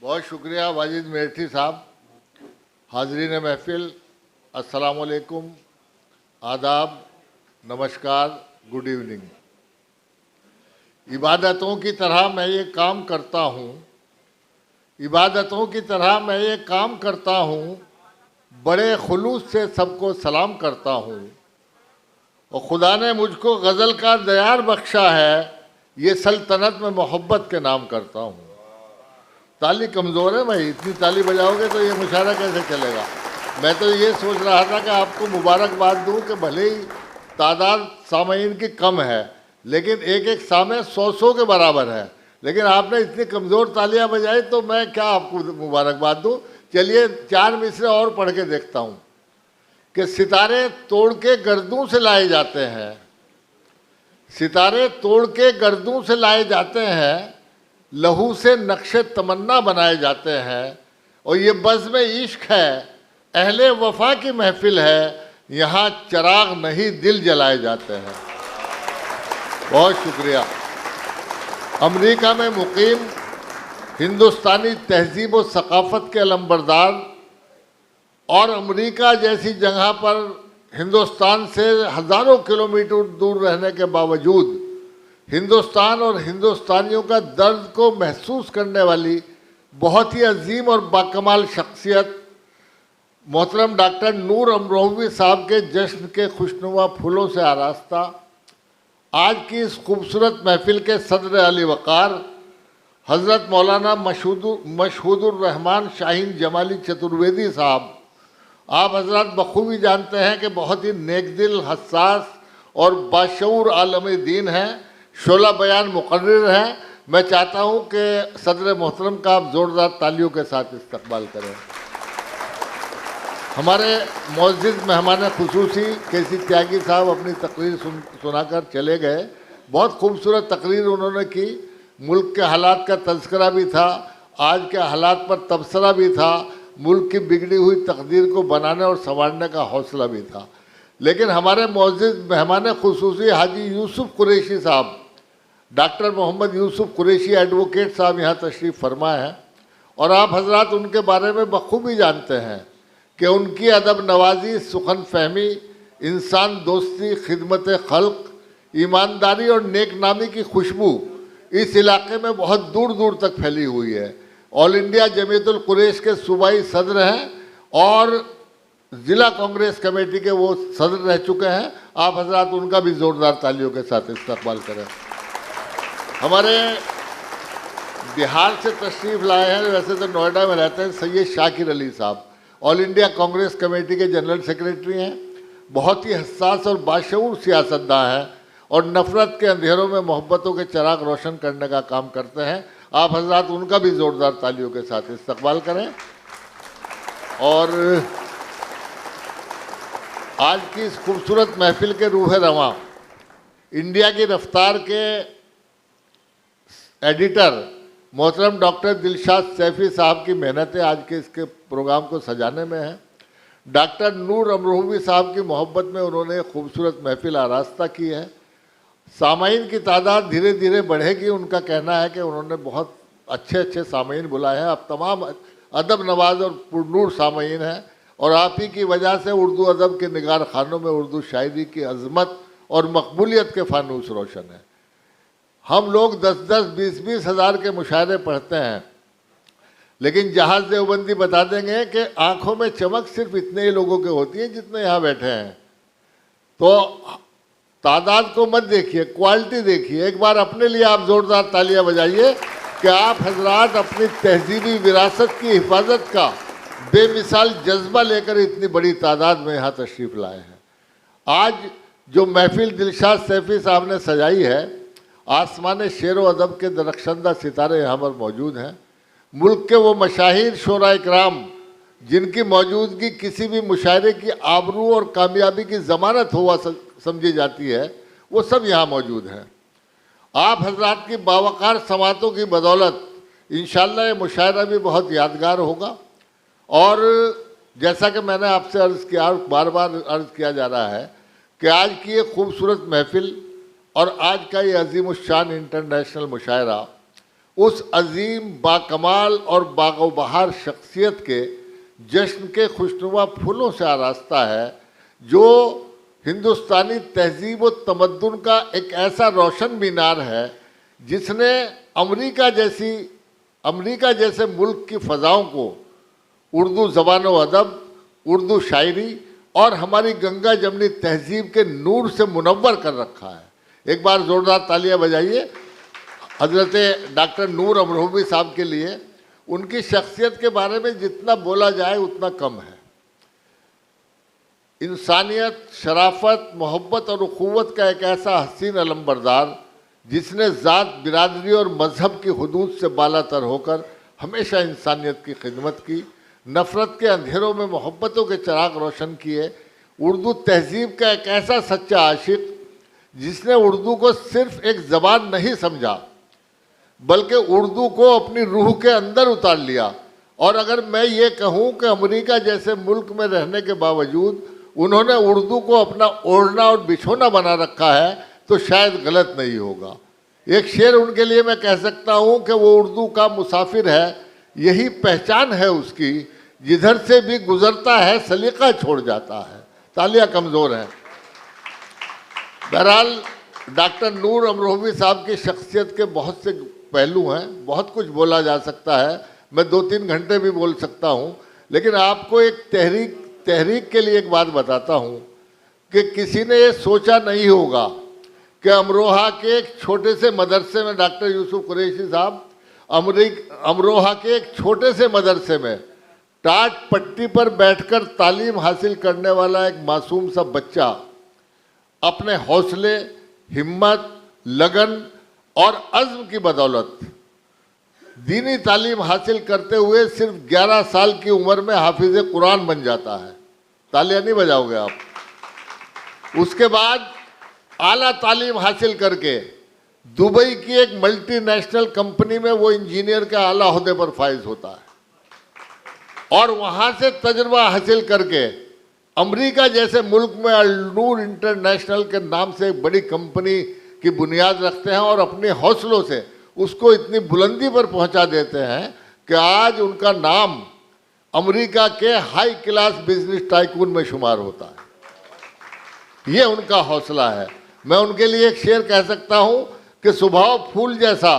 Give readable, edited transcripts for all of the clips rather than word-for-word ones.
बहुत शुक्रिया वाजिद मेरठी साहब। हाजरीन महफिल, अस्सलामुअलैकुम, आदाब, नमस्कार, गुड इवनिंग। इबादतों की तरह मैं ये काम करता हूँ, इबादतों की तरह मैं ये काम करता हूँ, बड़े खुलूस से सबको सलाम करता हूँ। और खुदा ने मुझको गज़ल का दयार बख्शा है, ये सल्तनत में मोहब्बत के नाम करता हूँ। ताली कमज़ोर है भाई, इतनी ताली बजाओगे तो ये मुशायरा कैसे चलेगा। मैं तो ये सोच रहा था कि आपको मुबारकबाद दूं कि भले ही तादाद सामीन की कम है, लेकिन एक एक सामे 100 के बराबर है, लेकिन आपने इतनी कमज़ोर तालियां बजाई तो मैं क्या आपको मुबारकबाद दूं। चलिए 4 मिसरे और पढ़ के देखता हूँ कि सितारे तोड़ के गर्दों से लाए जाते हैं, सितारे तोड़ के गर्दों से लाए जाते हैं, लहू से नक्शे तमन्ना बनाए जाते हैं। और ये बज़्म इश्क है, अहले वफा की महफिल है, यहाँ चिराग नहीं दिल जलाए जाते हैं। बहुत शुक्रिया। अमेरिका में मुकीम हिंदुस्तानी तहजीब व सकाफ़त के अलंबरदार और अमेरिका जैसी जगह पर हिंदुस्तान से हज़ारों किलोमीटर दूर रहने के बावजूद हिंदुस्तान और हिंदुस्तानियों का दर्द को महसूस करने वाली बहुत ही अजीम और बाकमाल शख्सियत मोहतरम डॉक्टर नूर अमरोही साहब के जश्न के खुशनुमा फूलों से आरास्ता आज की इस खूबसूरत महफिल के सदर अली वक़ार हज़रत मौलाना मशहूदुर रहमान शाहीन जमाली चतुर्वेदी साहब, आप हजरत बखूबी जानते हैं कि बहुत ही नेकदिल, हसास और बाशऊर आलम दीन हैं, शोला बयान मुकर्रिर हैं। मैं चाहता हूं कि सदर मोहतरम का आप ज़ोरदार तालियों के साथ इस्तकबाल करें। हमारे मुअज़्ज़िज़ मेहमान खुसूसी केसी त्यागी साहब अपनी तकरीर सुनाकर चले गए। बहुत खूबसूरत तकरीर उन्होंने की, मुल्क के हालात का तज़किरा भी था, आज के हालात पर तबसरा भी था, मुल्क की बिगड़ी हुई तकदीर को बनाने और संवारने का हौसला भी था। लेकिन हमारे मुअज़्ज़िज़ मेहमान खुसूसी हाजी यूसुफ कुरैशी साहब, डॉक्टर मोहम्मद यूसुफ कुरैशी एडवोकेट साहब यहाँ तशरीफ़ फरमा हैं और आप हजरात उनके बारे में बखूबी जानते हैं कि उनकी अदब नवाजी, सुखन फहमी, इंसान दोस्ती, खिदमत खल्क, ईमानदारी और नेक नामी की खुशबू इस इलाके में बहुत दूर दूर तक फैली हुई है। ऑल इंडिया जमीयतुल कुरैश के सूबाई सदर हैं और ज़िला कांग्रेस कमेटी के वो सदर रह चुके हैं। आप हजरात उनका भी ज़ोरदार तालियों के साथ इस्तकबाल करें। हमारे बिहार से तशरीफ़ लाए हैं, वैसे तो नोएडा में रहते हैं, सैयद शाकिर अली साहब, ऑल इंडिया कांग्रेस कमेटी के जनरल सेक्रेटरी हैं। बहुत ही हसास और बाशऊर सियासतदान हैं और नफ़रत के अंधेरों में मोहब्बतों के चिराग रोशन करने का काम करते हैं। आप हजरात उनका भी ज़ोरदार तालियों के साथ इस्तकबाल करें। और आज की इस खूबसूरत महफिल के रूह रवां इंडिया की रफ्तार के एडिटर मोहतरम डॉक्टर दिलशाद सैफ़ी साहब की मेहनतें आज के इसके प्रोग्राम को सजाने में हैं। डॉक्टर नूर अमरोही साहब की मोहब्बत में उन्होंने खूबसूरत महफिल आरास्ता की है। सामाईन की तादाद धीरे धीरे बढ़ेगी, उनका कहना है कि उन्होंने बहुत अच्छे अच्छे सामाईन बुलाए हैं। अब तमाम अदब नवाज और पुरनूर सामाईन हैं और आप ही की वजह से उर्दू अदब के निगार खानों में उर्दू शायरी की अज़मत और मकबूलियत के फानूस रोशन है। हम लोग 10-10, 20-20 हज़ार के मुशायरे पढ़ते हैं, लेकिन जहाज़ देवबंदी बता देंगे कि आँखों में चमक सिर्फ इतने ही लोगों के होती है जितने यहाँ बैठे हैं। तो तादाद को मत देखिए, क्वालिटी देखिए। एक बार अपने लिए आप ज़ोरदार तालियां बजाइए कि आप हजरात अपनी तहजीबी विरासत की हिफाजत का बेमिसाल जज्बा लेकर इतनी बड़ी तादाद में यहाँ तशरीफ़ लाए हैं। आज जो महफिल दिलशाद सैफ़ी साहब ने सजाई है, आसमान शेर व अदब के दरख्शंदा सितारे यहाँ पर मौजूद हैं। मुल्क के वो मशाहिर शोरा इकराम जिनकी मौजूदगी किसी भी मुशायरे की आबरू और कामयाबी की ज़मानत हुआ समझी जाती है, वो सब यहाँ मौजूद हैं। आप हजरात की बावकार समातों की बदौलत इंशाअल्लाह ये मुशायरा भी बहुत यादगार होगा। और जैसा कि मैंने आपसे अर्ज़ किया, बार बार अर्ज़ किया जा रहा है कि आज की ये खूबसूरत महफिल और आज का ये अजीमुश्शान इंटरनेशनल मुशायरा उस अजीम, बाकमाल और बागोबहार शख्सियत के जश्न के खुशनुमा फूलों से आरास्ता है, जो हिंदुस्तानी तहजीब व तमद्दुन का एक ऐसा रोशन मीनार है जिसने अमेरिका जैसे मुल्क की फ़ज़ाओं को उर्दू ज़बान व अदब, उर्दू शायरी और हमारी गंगा जमनी तहजीब के नूर से मुनव्वर कर रखा है। एक बार ज़ोरदार तालियां बजाइए हज़रत डॉक्टर नूर अमरोही साहब के लिए। उनकी शख्सियत के बारे में जितना बोला जाए उतना कम है। इंसानियत, शराफत, मोहब्बत और उखुवत का एक ऐसा हसीन अलमबरदार जिसने ज़ात, बिरादरी और मज़हब की हुदूद से बालातर होकर हमेशा इंसानियत की खिदमत की, नफ़रत के अंधेरों में मोहब्बतों के चिराग रोशन किए। उर्दू तहजीब का एक ऐसा सच्चा आशिक जिसने उर्दू को सिर्फ एक ज़बान नहीं समझा बल्कि उर्दू को अपनी रूह के अंदर उतार लिया। और अगर मैं ये कहूँ कि अमेरिका जैसे मुल्क में रहने के बावजूद उन्होंने उर्दू को अपना ओढ़ना और बिछोना बना रखा है तो शायद गलत नहीं होगा। एक शेर उनके लिए मैं कह सकता हूँ कि वो उर्दू का मुसाफिर है, यही पहचान है उसकी, जिधर से भी गुजरता है सलीका छोड़ जाता है। तालियां कमज़ोर हैं। बहरहाल डॉक्टर नूर अमरोही साहब की शख्सियत के बहुत से पहलू हैं, बहुत कुछ बोला जा सकता है, मैं 2-3 घंटे भी बोल सकता हूँ, लेकिन आपको एक तहरीक के लिए एक बात बताता हूँ कि किसी ने ये सोचा नहीं होगा कि अमरोहा के एक छोटे से मदरसे में डॉक्टर यूसुफ कुरैशी साहब, अमरोहा के एक छोटे से मदरसे में टाट पट्टी पर बैठकर तालीम हासिल करने वाला एक मासूम सा बच्चा अपने हौसले, हिम्मत, लगन और अज़्म की बदौलत दीनी तालीम हासिल करते हुए सिर्फ 11 साल की उम्र में हाफिज कुरान बन जाता है। तालियां नहीं बजाओगे आप। उसके बाद आला तालीम हासिल करके दुबई की एक मल्टीनेशनल कंपनी में वो इंजीनियर के आला ओहदे पर फाइज होता है और वहाँ से तजुर्बा हासिल करके अमेरिका जैसे मुल्क में अल नूर इंटरनेशनल के नाम से एक बड़ी कंपनी की बुनियाद रखते हैं और अपने हौसलों से उसको इतनी बुलंदी पर पहुंचा देते हैं कि आज उनका नाम अमेरिका के हाई क्लास बिजनेस टाइकून में शुमार होता है। ये उनका हौसला है। मैं उनके लिए एक शेर कह सकता हूं कि स्वभाव फूल जैसा,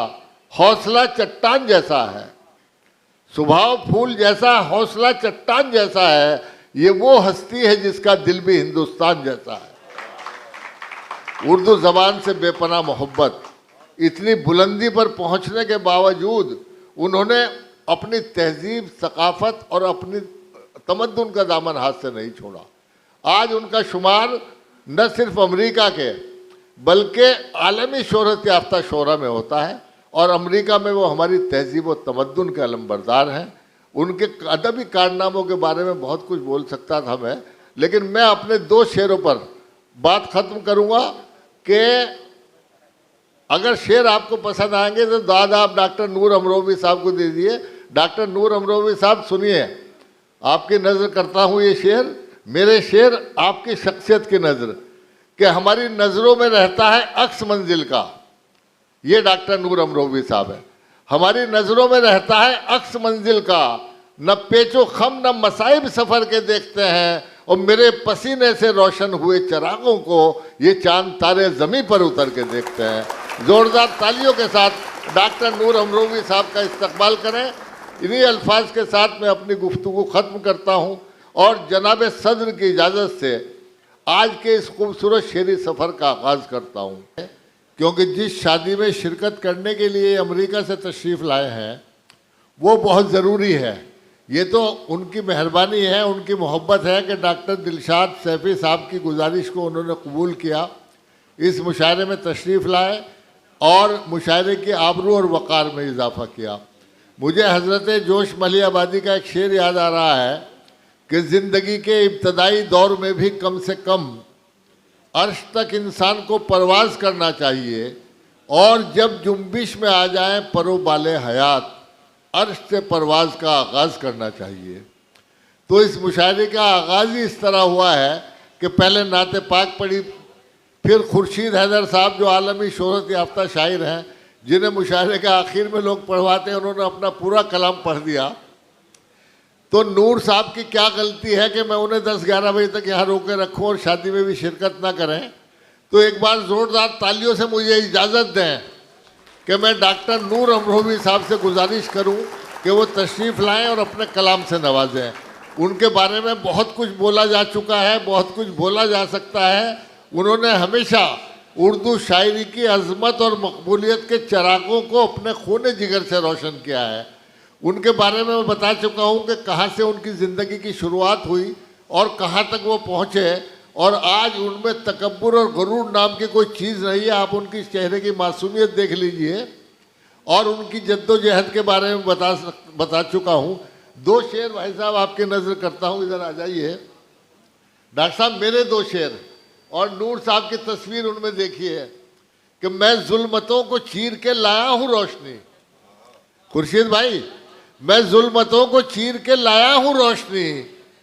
हौसला चट्टान जैसा है। स्वभाव फूल जैसा, हौसला चट्टान जैसा है। ये वो हस्ती है जिसका दिल भी हिंदुस्तान जैसा है। उर्दू ज़बान से बेपनाह मोहब्बत, इतनी बुलंदी पर पहुंचने के बावजूद उन्होंने अपनी तहजीब, सकाफत और अपनी तमद्दुन का दामन हाथ से नहीं छोड़ा। आज उनका शुमार न सिर्फ अमेरिका के बल्कि आलमी शोहरत याफ्ता शोरा में होता है और अमेरिका में वो हमारी तहजीब व तमद्दुन के अलमबरदार हैं। उनके अदबी कारनामों के बारे में बहुत कुछ बोल सकता था मैं, लेकिन मैं अपने 2 शेरों पर बात ख़त्म करूँगा कि अगर शेर आपको पसंद आएंगे तो दाद आप डॉक्टर नूर अमरोही साहब को दे दिए। डॉक्टर नूर अमरोही साहब सुनिए, आपकी नज़र करता हूँ ये शेर, मेरे शेर आपकी शख्सियत की नज़र, कि हमारी नज़रों में रहता है अक्स मंजिल का। ये डॉक्टर नूर अमरोही साहब है। हमारी नज़रों में रहता है अक्स मंजिल का, न पेचो खम न मसाइब सफ़र के देखते हैं और मेरे पसीने से रोशन हुए चिरागों को ये चांद तारे ज़मीन पर उतर के देखते हैं। ज़ोरदार तालियों के साथ डॉक्टर नूर अमरोही साहब का इस्तकबाल करें। इन्हीं अल्फाज के साथ मैं अपनी गुफ्तगू ख़त्म करता हूँ और जनाब सदर की इजाज़त से आज के इस खूबसूरत शेरी सफ़र का आगाज़ करता हूँ, क्योंकि जिस शादी में शिरकत करने के लिए अमेरिका से तशरीफ़ लाए हैं वो बहुत ज़रूरी है। ये तो उनकी मेहरबानी है, उनकी मोहब्बत है कि डॉक्टर दिलशाद सैफ़ी साहब की गुजारिश को उन्होंने कबूल किया, इस मुशायरे में तशरीफ़ लाए और मुशायरे की आबरू और वक़ार में इजाफ़ा किया। मुझे हज़रत जोश मली आबादी का एक शेर याद आ रहा है कि ज़िंदगी के इब्तदाई दौर में भी कम से कम अर्श तक इंसान को परवाज़ करना चाहिए और जब जुम्बिश में आ जाए परो बाले हयात, अर्श से परवाज़ का आगाज़ करना चाहिए। तो इस मुशायरे का आगाज़ ही इस तरह हुआ है कि पहले नाते पाक पढ़ी, फिर खुर्शीद हैदर साहब जो आलमी शोहरत याफ्ता शायर हैं, जिन्हें मुशायरे के आखिर में लोग पढ़वाते हैं, उन्होंने अपना पूरा कलाम पढ़ दिया। तो नूर साहब की क्या गलती है कि मैं उन्हें 10-11 बजे तक यहाँ रोके रखूँ और शादी में भी शिरकत ना करें। तो एक बार ज़ोरदार तालियों से मुझे इजाज़त दें कि मैं डॉक्टर नूर अमरोही साहब से गुजारिश करूं कि वो तशरीफ़ लाएं और अपने कलाम से नवाजें। उनके बारे में बहुत कुछ बोला जा चुका है, बहुत कुछ बोला जा सकता है। उन्होंने हमेशा उर्दू शायरी की अज़मत और मकबूलियत के चिरागों को अपने खून जिगर से रोशन किया है। उनके बारे में मैं बता चुका हूँ कि कहाँ से उनकी ज़िंदगी की शुरुआत हुई और कहाँ तक वो पहुँचे, और आज उनमें तकब्बुर और गरूर नाम की कोई चीज़ नहीं है। आप उनकी चेहरे की मासूमियत देख लीजिए, और उनकी जद्दोजहद के बारे में बता चुका हूँ। 2 शेर भाई साहब आपकी नज़र करता हूँ, इधर आ जाइए। डॉक्टर साहब मेरे 2 शेर, और नूर साहब की तस्वीर उनमें देखिए कि मैं जुल्मतों को चीर के लाया हूँ रोशनी। खुर्शीद भाई, मैं जुल्मतों को चीर के लाया हूँ रोशनी,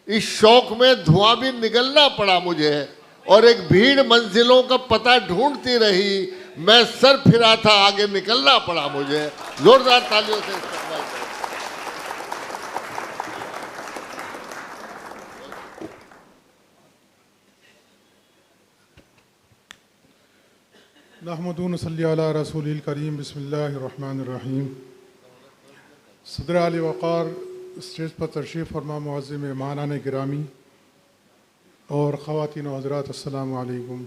इस शौक में धुआं भी निगलना पड़ा मुझे, और एक भीड़ मंजिलों का पता ढूंढती रही, मैं सर फिरा था आगे निकलना पड़ा मुझे। जोरदार तालियों से इस्तेमाल करें। नहमदुन सल्ली अला रसूलिल करीम बिस्मिल्लाहिर रहमानिर रहीम। सदर आली वक़ार स्टेज पर तशरीफ़ फरमा मुअज़्ज़िम मेहमानान गिरामी और ख़वातीन व हज़रात, अस्सलामु अलैकुम।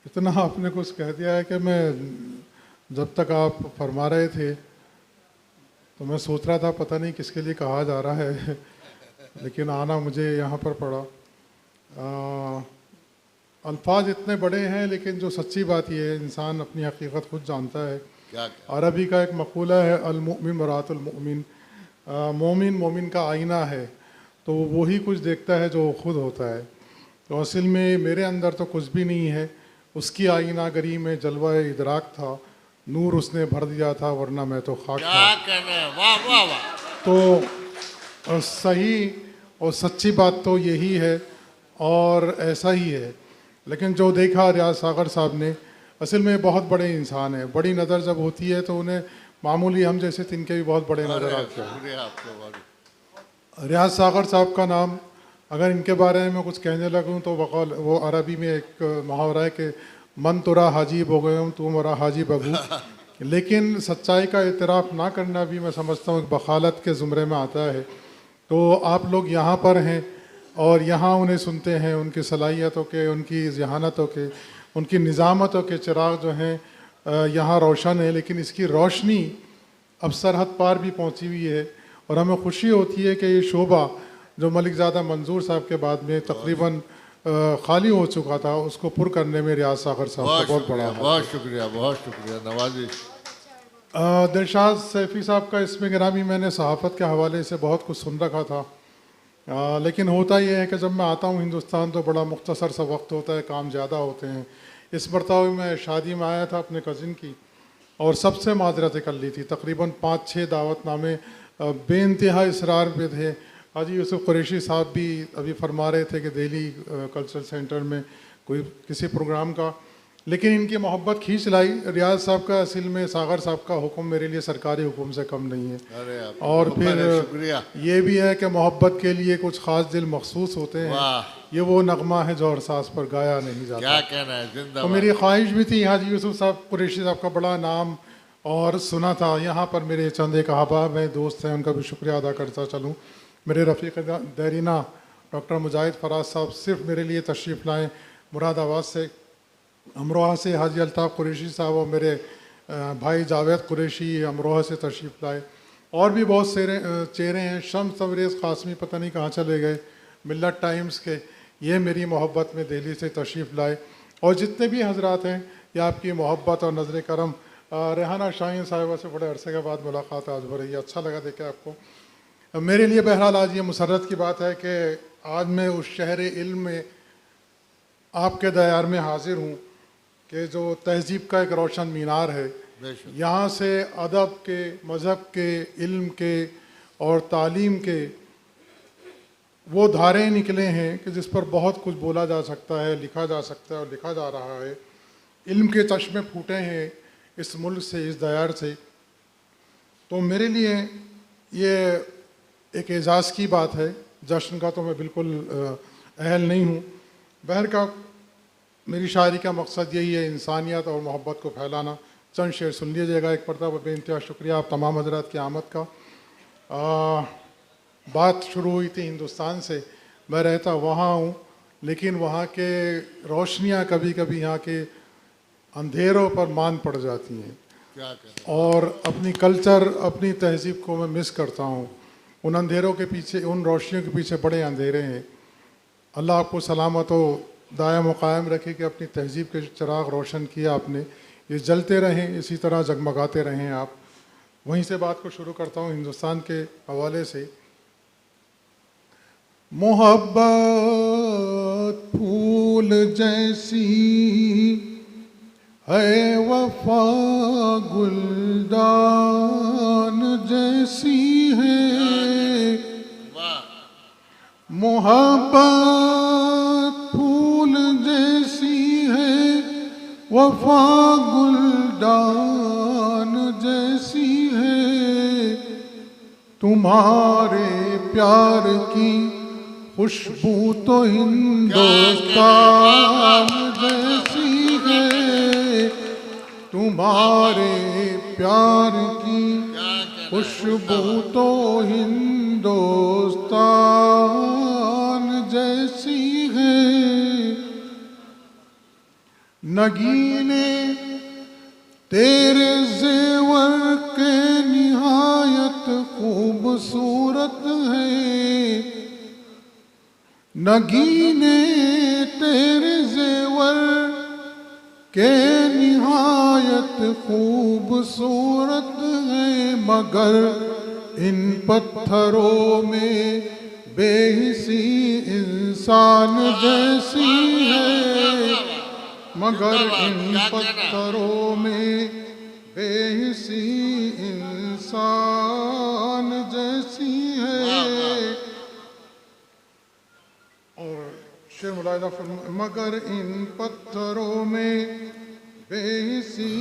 इतना आपने कुछ कह दिया है कि मैं जब तक आप फरमा रहे थे तो मैं सोच रहा था पता नहीं किसके लिए कहा जा रहा है, लेकिन आना मुझे यहाँ पर पड़ा। अल्फाज इतने बड़े हैं, लेकिन जो सच्ची बात यह है, इंसान अपनी हकीकत खुद जानता है। अरबी का एक मक़ूला है, अल-मुमिन मरातुल मुमिन, मोमिन मोमिन का आईना है, तो वही कुछ देखता है जो खुद होता है। तो असल में मेरे अंदर तो कुछ भी नहीं है, उसकी आईनागरी में जलवा इदराक था, नूर उसने भर दिया था, वरना मैं तो खाक था। वाह वाह वाह। तो सही और सच्ची बात तो यही है और ऐसा ही है। लेकिन जो देखा रियाज सागर साहब ने, असल में बहुत बड़े इंसान है। बड़ी नज़र जब होती है तो उन्हें मामूली हम जैसे तिनके भी बहुत बड़े नज़र आते हैं। रियाज सागर साहब का नाम अगर इनके बारे में कुछ कहने लगूँ तो वो अरबी में एक मुहावरा है कि मन तुरा हाजी बोगम तू मरा हाजी बगू। लेकिन सच्चाई का इतराफ़ ना करना भी मैं समझता हूँ बखालत के ज़ुमरे में आता है। तो आप लोग यहाँ पर हैं और यहाँ उन्हें सुनते हैं, उनकी सलाहियतों के, उनकी ज़हानतों के, उनकी निज़ामतों के चिराग जो हैं यहाँ रोशन है, लेकिन इसकी रोशनी अब सरहद पार भी पहुँची हुई है। और हमें खुशी होती है कि ये शोबा जो मलिकज़ादा मंजूर साहब के बाद में तकरीबन खाली हो चुका था, उसको पुर करने में रियाज सागर साहब का बहुत बड़ा हाथ। बहुत शुक्रिया, बहुत शुक्रिया, नवाजिश। दिलशाद सैफ़ी साहब का इसमें गिरामी मैंने सहाफ़त के हवाले से बहुत कुछ सुन रखा था, लेकिन होता यह है कि जब मैं आता हूँ हिंदुस्तान तो बड़ा मुख्तसर सा वक्त होता है, काम ज़्यादा होते हैं। इस मरतबा मैं शादी में आया था अपने कज़िन की और सबसे माजरत कर ली थी। तकरीबन 5-6 दावतनामे बेइंतहा इसरार पे थे। हाजी यूसुफ कुरैशी साहब भी अभी फरमा रहे थे कि दिल्ली कल्चरल सेंटर में कोई किसी प्रोग्राम का, लेकिन इनकी मोहब्बत खींच लाई। रियाज साहब का असल में सागर साहब का हुक्म मेरे लिए सरकारी हुक्म से कम नहीं है। और फिर ये भी है कि मोहब्बत के लिए कुछ ख़ास दिल मखसूस होते हैं। ये वो नगमा है जो अरसास पर गाया नहीं जाता। क्या कहना है, जिंदाबाद। तो मेरी ख्वाहिश भी थी, हाजी यूसुफ साहब कुरैशी साहब का बड़ा नाम और सुना था। यहाँ पर मेरे चंद एक अहबाब हैं, दोस्त हैं, उनका भी शुक्रिया अदा करता चलूँ। मेरे रफ़ीक़ दैरीना डॉक्टर मुजाहिद फराज साहब सिर्फ मेरे लिए तशरीफ़ लाएँ मुरादाबाद से। अमरोहा से हाजी अल्ताफ़ कुरैशी साहब और मेरे भाई जावेद कुरैशी अमरोहा से तशरीफ़ लाए। और भी बहुत सारे चेहरे हैं। शम्स तबरेज़ कासमी पता नहीं कहाँ चले गए, मिल्लत टाइम्स के, ये मेरी मोहब्बत में दिल्ली से तशरीफ़ लाए। और जितने भी हजरात हैं, ये आपकी मोहब्बत और नज़र करम। रेहाना शाहीन साहिबा से बड़े अरसे के बाद मुलाकात आज हो रही है, अच्छा लगा देखे आपको। मेरे लिए बहरहाल आज ये मुसर्रत की बात है कि आज मैं उस शहर इल्म में आपके दयार में हाजिर हूँ कि जो तहज़ीब का एक रोशन मीनार है। यहाँ से अदब के, मज़हब के, इल्म के और तालीम के वो धारे निकले हैं कि जिस पर बहुत कुछ बोला जा सकता है, लिखा जा सकता है और लिखा जा रहा है। इल्म के चश्मे फूटे हैं, इस मुल्क से, इस दयार से। तो मेरे लिए ये एक एजाज़ की बात है। जश्न का तो मैं बिल्कुल अहल नहीं हूँ। बहर का मेरी शायरी का मकसद यही है, इंसानियत और मोहब्बत को फैलाना। चंद शेर सुन लीजिएगा। एक मरतबा बेइंतहा शुक्रिया आप तमाम हज़रात की आमद का। बात शुरू हुई थी हिंदुस्तान से। मैं रहता वहाँ हूँ, लेकिन वहाँ के रोशनियाँ कभी कभी यहाँ के अंधेरों पर मान पड़ जाती हैं, क्या करें। और अपनी कल्चर, अपनी तहज़ीब को मैं मिस करता हूँ। उन अंधेरों के पीछे, उन रोशनियों के पीछे बड़े अंधेरे हैं। अल्लाह आपको सलामत हो, दायम व कायम रखे कि अपनी तहज़ीब के चिराग रोशन किया आपने, ये जलते रहें, इसी तरह जगमगाते रहें आप। वहीं से बात को शुरू करता हूँ हिंदुस्तान के हवाले से। मोहब्बत फूल जैसी है, वफा गुलदान जैसी है। मोहब्बत फूल जैसी है, वफा गुलदान जैसी है। तुम्हारे प्यार की खुशबू तो हिंदुस्तान जैसी है। तुम्हारे प्यार की खुशबू तो हिंदुस्तान जैसी है। नगीने तेरे जेवर के निहायत खूबसूरत है। नगीने तेरे जेवर के निहायत खूबसूरत है, मगर इन पत्थरों में बेहिसी इंसान जैसी है। मगर इन पत्थरों में बेहिसी इंसान जैसी है। और शेर मुलाहिदा फरमाया, मगर इन पत्थरों में बेहिसी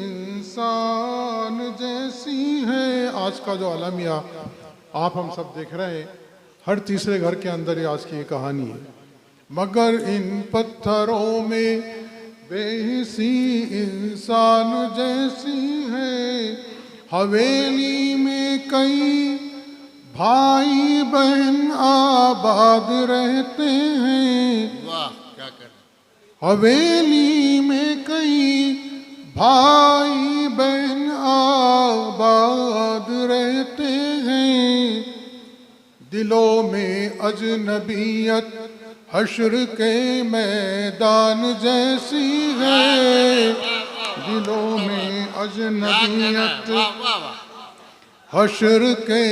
इंसान जैसी है। आज का जो आलमिया आप हम सब देख रहे हैं, हर तीसरे घर के अंदर ये आज की कहानी है। मगर इन पत्थरों में बेहिसी इंसान जैसी है। हवेली में कई भाई बहन आबाद रहते हैं। वाह, क्या करें। हवेली में कई भाई बहन आबाद रहते हैं। दिलों में अजनबियत हश्र के मैदान जैसी है। दिलों में अजनबियत हश्र के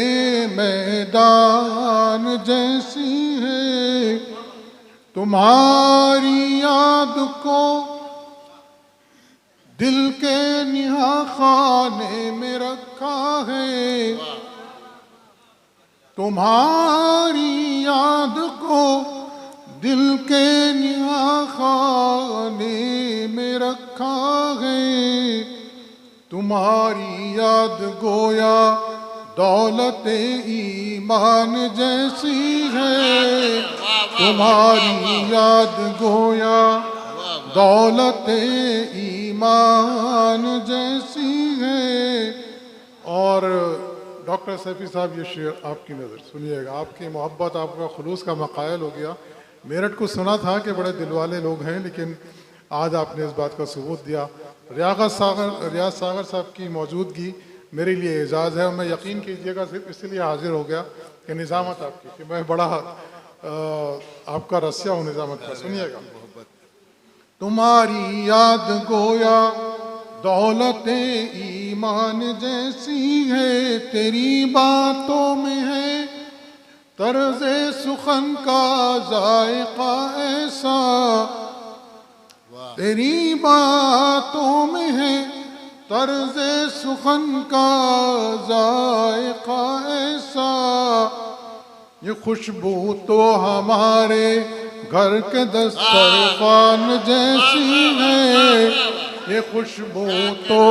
मैदान जैसी है। तुम्हारी याद को दिल के निहा खाने में रखा है। तुम्हारी याद को दिल के निहा खाने में रखा है। तुम्हारी याद गोया दौलत ईमान जैसी है। तुम्हारी याद गोया दौलत ईमान जैसी है। और डॉक्टर सैफी साहब, ये शेर आपकी नज़र सुनिएगा। आपकी मोहब्बत, आपका खुलूस का मकायल हो गया। मेरठ को सुना था कि बड़े दिल वाले लोग हैं, लेकिन आज आपने इस बात का सबूत दिया। रियाज सागर साहब की मौजूदगी मेरे लिए एजाज़ है, और मैं यकीन कीजिएगा सिर्फ इसलिए हाजिर हो गया कि निज़ामत आपकी, कि मैं बड़ा आपका रस्या हूँ निज़ामत का। सुनिएगा। तुम्हारी याद गोया दौलत ईमान जैसी है। तेरी बातों में है तर्ज़े सुखन का जायका ऐसा। तेरी बातों में है तर्ज़े सुखन का जायका ऐसा। ये खुशबू तो हमारे घर के दस्तरखान जैसी है। ये खुशबू तो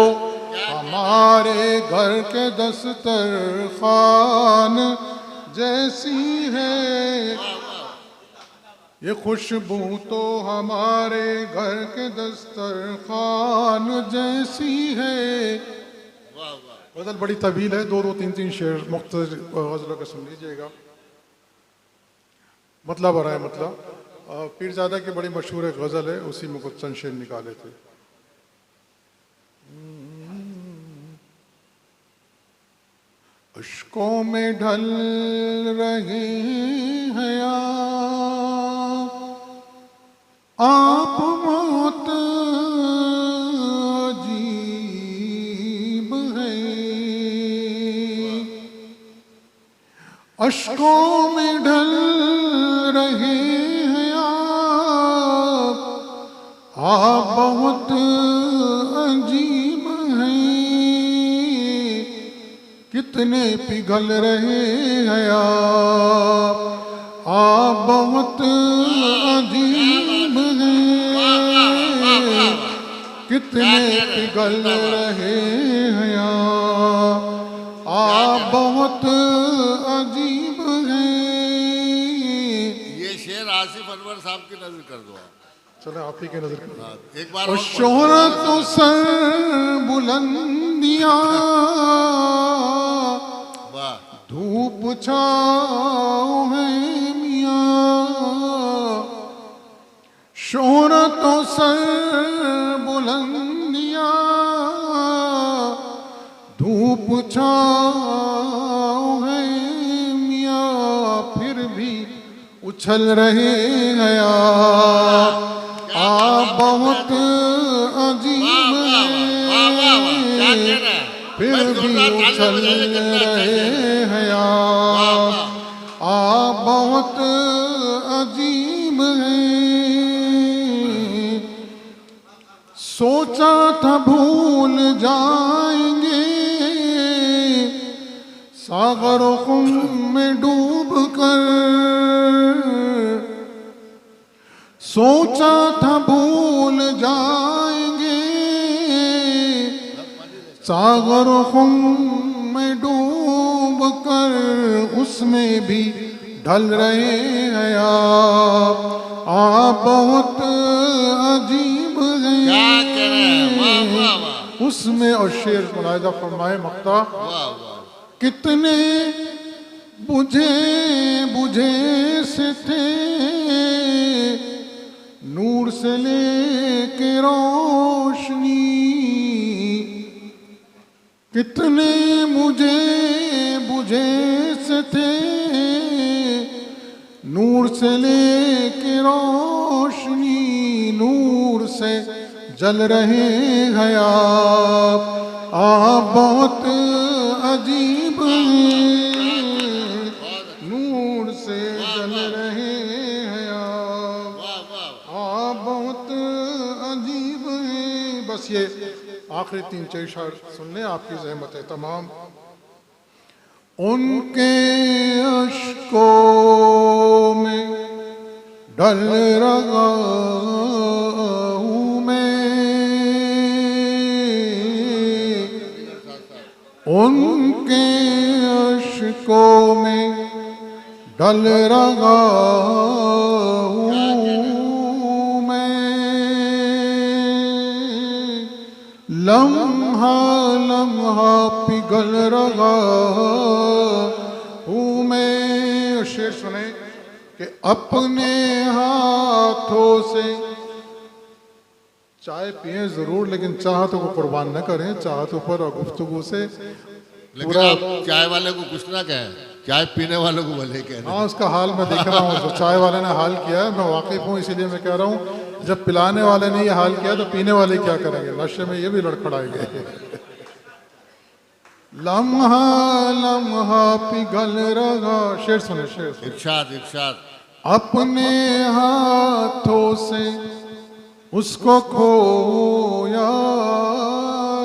हमारे घर के दस्तरखान जैसी है, ये खुशबू तो हमारे घर के दस्तरखान जैसी है। गज़ल बड़ी तवील है, दो दो तीन तीन शेर मुख्तसर गज़लों के सुन लीजिएगा, मतलब आ रहा है। मतलब पीरज़ादा की बड़ी मशहूर एक गज़ल है, उसी में कुछ चंद शेर निकाले थे। अश्कों में ढल रहे हैं आप मौत अजीब है, अश्कों में ढल रहे हैं आप बहुत अजीब हैं, कितने पिघल रहे हैं आप बहुत अजीब हैं, कितने पिघल रहे हैं आप बहुत अजीब हैं। ये शेर आसिफ अनवर साहब की नजर कर दो आप। चलो आप ही की नजर कर। एक बार और शोहरत तो सर बुलंदियां धूप छाओ है मियाँ, शोहरत तो सर बुलंदियां धूप छाओ है मियाँ, फिर भी उछल रहे हैं आप बहुत अजीब हैं, फिर भी उछल रहे हैं आप बहुत अजीब हैं। सोचा था भूल जाएंगे सागरों खुम में डूब कर, सोचा था भूल जाएंगे सागर खुम में डूब कर, उसमें भी ढल रहे हैं आप बहुत अजीब हैं। उसमें और शेर मुलाहिजा फरमाए मक्ता, कितने बुझे बुझे से थे नूर से लेके रोशनी, कितने मुझे बुझे से थे नूर से लेके रोशनी, नूर से जल रहे हैं आप बहुत अजीब हैं, नूर से जल रहे हैं आप बहुत अजीब हैं। बस ये आखिरी तीन चार शेर सुन लें, आपकी ज़हमत है तमाम। उनके अश्कों में ढल रहा हूँ मैं, उनके अश्कों में ढल रहा हूँ मैं, लम्हा लम्हा पिघल रहा हूँ मैं। शेर सुने कि अपने हाथों से चाय पिए जरूर, लेकिन चाहतों को कुर्बान न करें, चाहतों पर और गुफ्तगू से। लेकिन आप चाय वाले को कुछ ना कहें, चाय पीने वालों को भले कहें। हाँ, उसका हाल मैं देख रहा हूँ, जो चाय वाले ने हाल किया है मैं वाकिफ हूँ, इसीलिए मैं कह रहा हूँ जब पिलाने वाले ने ये हाल किया तो पीने वाले क्या करेंगे, नशे में ये भी लड़खड़ाएंगे। लम्हा लम्हा पिघल रहा, शेर सुने शेर सुने। इरशाद इरशाद। अपने हाथों से उसको खोया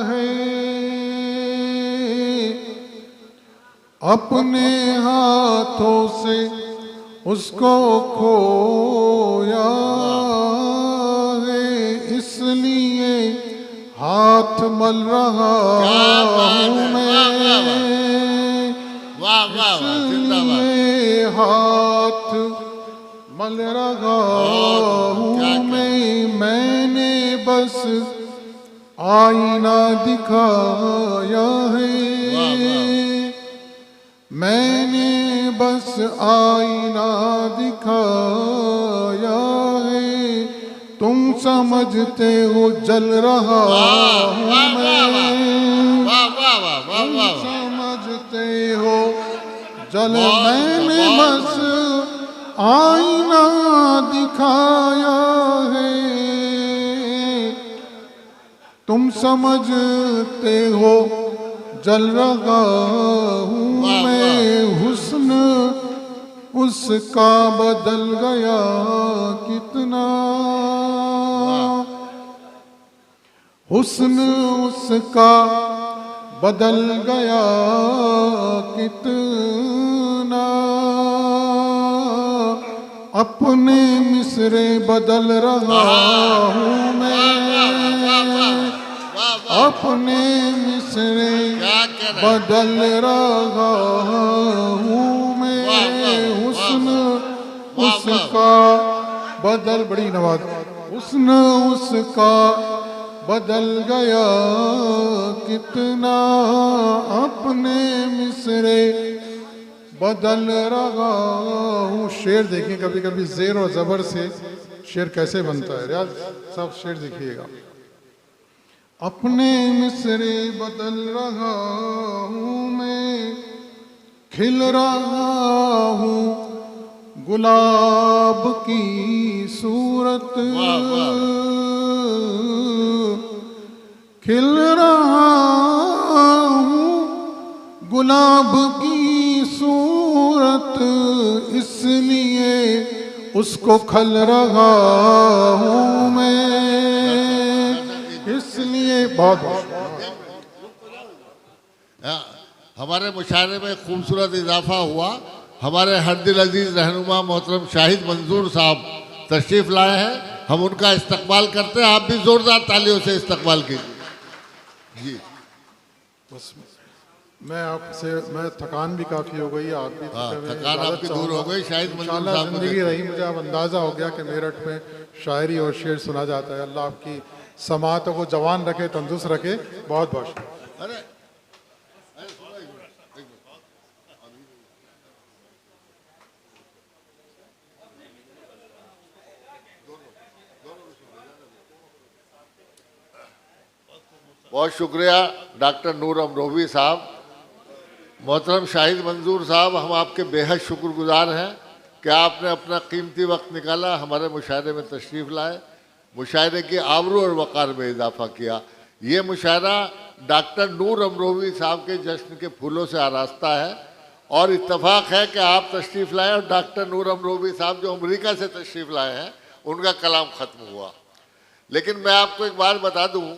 है, अपने हाथों से उसको खोया है, इसलिए हाथ मल रहा क्या बात हूँ है, मैं, वाह वाह वाह, जिंदाबाद। इसलिए हाथ मल रहा हूँ क्या मैंने बस आईना दिखाया है, वाह वाह, मैंने बस आईना दिखाया है, तुम समझते हो जल रहा हूँ वाह मैं, वाह वाह वाह वाह तुम वाह, समझते हो जल, बहुत मैंने बहुत बस आईना दिखाया है, तुम समझते हो जल रहा हूँ वाह, मैं, हुस्न उसका बदल गया कितना, हुस्न उसका बदल गया कितना, अपने मिसरे बदल रहा हूँ मैं, अपने मिसरे क्या कह रहे हैं? बदल रहा हूँ मैं, हुस्न उसका बदल, बड़ी नवाज, हुस्न उसका बदल गया कितना, अपने मिसरे बदल रहा हूँ। शेर देखिए, कभी कभी जेर और जबर से शेर कैसे बनता है, रियाज सब शेर देखिएगा। अपने मिसरे बदल रहा हूँ मैं, खिल रहा हूँ गुलाब की सूरत, खिल रहा हूँ गुलाब की सूरत, इसलिए उसको खल रहा हूँ मैं, इसलिए बहुत हमारे मुशायरे में खूबसूरत इजाफा हुआ। हमारे हर दिल अजीज रहनुमा मोहतरम शाहिद मंजूर साहब तशरीफ लाए हैं, हम उनका इस्तकबाल करते हैं। आप भी जोरदार तालियों से इस्तकबाल कीजिए जी। बस मैं आपसे, मैं थकान भी काफ़ी हो गई, आप भी थकान आपकी दूर हो गई। शाहिद मंजूर साहब को जिंदगी रही, मुझे अब अंदाज़ा हो गया कि मेरठ में शायरी और शेर सुना जाता है। अल्लाह आपकी समातों को जवान रखे, तंदुरुस्त रखे। बहुत बहुत शुक्रिया। अरे बहुत शुक्रिया डॉक्टर नूर अमरोही साहब। मोहतरम शाहिद मंजूर साहब, हम आपके बेहद शुक्रगुजार हैं कि आपने अपना कीमती वक्त निकाला, हमारे मुशायरे में तशरीफ़ लाए, मुशायरे की आबरू और वक़ार में इजाफा किया। ये मुशायरा डॉक्टर नूर अमरोही साहब के जश्न के फूलों से आरास्ता है और इत्तफाक है कि आप तशरीफ़ लाए और डॉक्टर नूर अमरोही साहब जो अमरीका से तशरीफ़ लाए हैं उनका कलाम ख़त्म हुआ। लेकिन मैं आपको एक बात बता दूँ,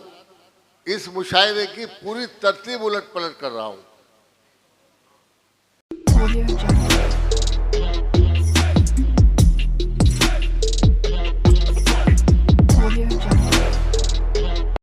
इस मुशायरे की पूरी तरतीब उलट पलट कर रहा हूँ।